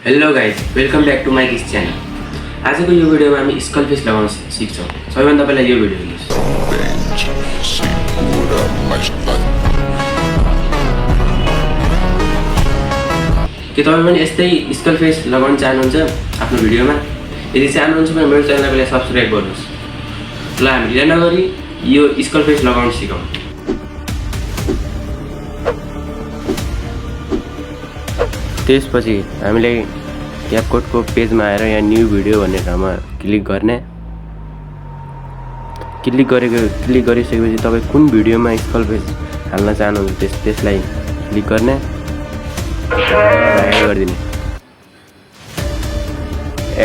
Hello guys, welcome back to my this channel. आजको यो भिडियोमा हामी स्कल फेस लगाउन सिक्छौँ। सबैभन्दा पहिला यो भिडियो हेर्नुहोस्। के तपाईँ पनि यस्तै स्कल फेस लगाउन चाहनुहुन्छ आफ्नो भिडियोमा? यदि चाहनुहुन्छ भने मेरो च्यानललाई पहिला सब्सक्राइब गर्नुहोस्। ल हामी ढिला नगरी यो स्कल फेस लगाउन सिकौँ। त्यसपछि हामीले क्यापकटको पेजमा आएर यहाँ न्यू भिडियो भन्ने ठाउँमा क्लिक गर्ने। क्लिक गरिसकेपछि तपाईँ कुन भिडियोमा स्कल फेस हाल्न चाहनुहुन्छ त्यसलाई क्लिक गर्ने, एड गरिदिने।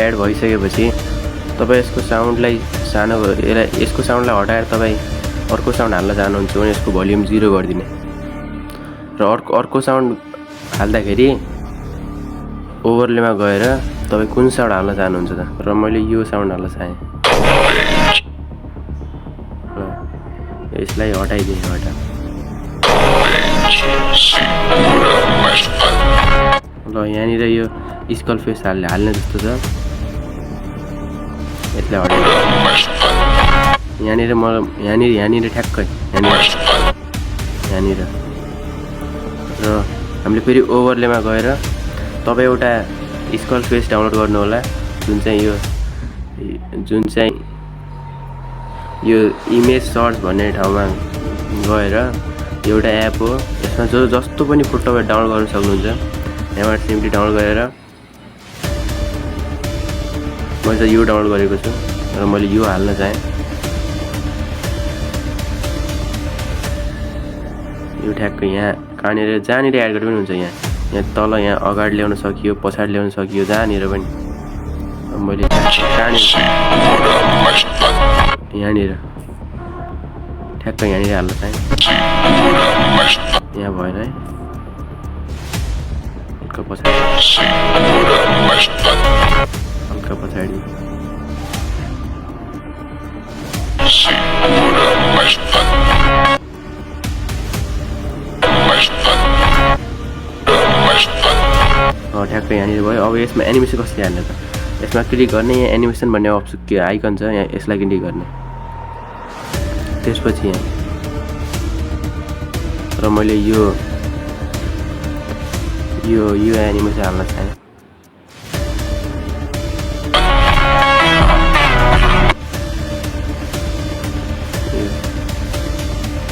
एड भइसकेपछि तपाईँ यसको साउन्डलाई सानो यसको साउन्डलाई हटाएर तपाईँ अर्को साउन्ड हाल्न चाहनुहुन्छ भने यसको भोल्युम 0 गरिदिने र अर्को साउन्ड हाल्दाखेरि ओभरलेमा गएर तपाईँ कुन साउन्ड हाल्न चाहनुहुन्छ त? र मैले यो साउन्ड हाल्न चाहेँ। यसलाई हटाइदिएँ। ल यहाँनिर यो स्कल फेस हाल्ने जस्तो छ, यसलाई हटाइदिएँ। यहाँनिर ठ्याक्कै यहाँनिर र हामीले फेरि ओभरलेमा गएर तपाईँ एउटा स्कल फेस डाउनलोड गर्नु होला, जुन चाहिँ यो इमेज सर्च भन्ने ठाउँमा गएर एउटा एप हो। यसमा जस्तो पनि फोटो तपाईँ डाउनलोड गर्न सक्नुहुन्छ। यहाँबाट सिम्पली डाउनलोड गरेर मैले त यो डाउनलोड गरेको छु र मैले यो हाल्न चाहेँ। यो ठ्याक्कै यहाँ कहाँनिर जहाँनिर एड गर्नु पनि हुन्छ। यहाँ तल यहाँ अगाडि ल्याउन सकियो, पछाडि ल्याउन सकियो, जहाँनिर पनि। मैले यहाँनिर ठ्याक्कै यहाँनिर हाल्न चाहेँ। यहाँ भएन है, हल्का पछाडि ठ्याक्कै यहाँनिर भयो। अब यसमा एनिमेसन कसरी हाल्ने त? यसमा क्लिक गर्ने, यहाँ एनिमेसन भन्ने अप्सन के आइकन छ, यहाँ यसलाई क्लिक गर्ने। त्यसपछि यहाँ र मैले यो एनिमेसन हाल्न चाहेँ।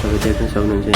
तपाईँ देख्न सक्नुहुन्छ।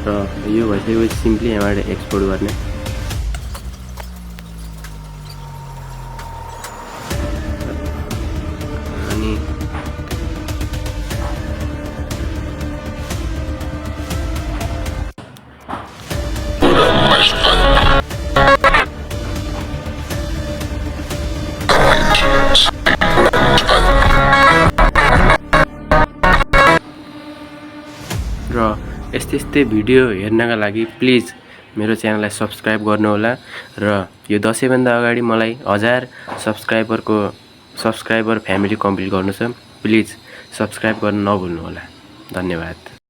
र यो भइसकेपछि सिम्पली यहाँबाट एक्सपोर्ट गर्ने। अनि र यस्तै भिडियो हेर्नका लागि प्लिज मेरो च्यानललाई सब्सक्राइब गर्नुहोला र यो दसैँभन्दा अगाडि मलाई 1000 सब्सक्राइबर फ्यामिली कम्प्लिट गर्नु छ। प्लिज सब्सक्राइब गर्न नभुल्नुहोला। धन्यवाद।